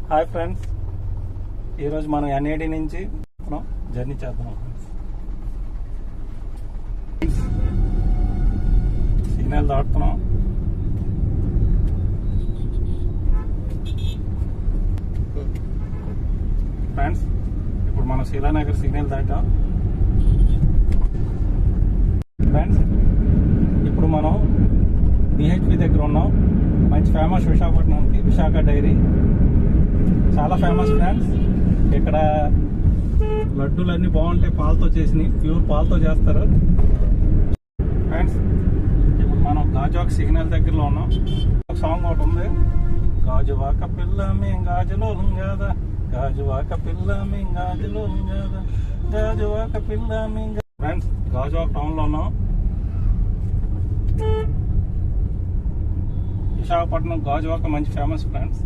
Hi friends, ఈరోజు మనం NAD నుంచి జర్నీ చేద్దాం. సిగ్నల్ దాటుతున్నాం. ఫ్రెండ్స్, ఇప్పుడు మనం శిలానగర్ సిగ్నల్ దాటాం. ఫ్రెండ్స్, ఇప్పుడు మనం బిహెచ్పి దగ్గర ఉన్నాం. మంచి ఫేమస్ విశాఖపట్నానికి విశాఖ డైరీ చాలా ఫేమస్ ఫ్రెండ్స్. ఇక్కడ లడ్డూలు అన్నీ బాగుంటాయి, పాలతో చేసినవి, ప్యూర్ పాలతో చేస్తారు. ఫ్రెండ్స్, ఇప్పుడు మనం గాజువాక సిగ్నల్ దగ్గరలో ఉన్నాం. ఒక సాంగ్ ఒకటి ఉంది, గాజువాక పిల్ల మేం గాజులో కాదా, గాజువాక పిల్ల మేం గాజులో కాదా, గాజువాక పిల్ల మేం. ఫ్రెండ్స్, గాజువాక టౌన్లో ఉన్నాం. విశాఖపట్నం గాజువాక మంచి ఫేమస్ ఫ్రెండ్స్.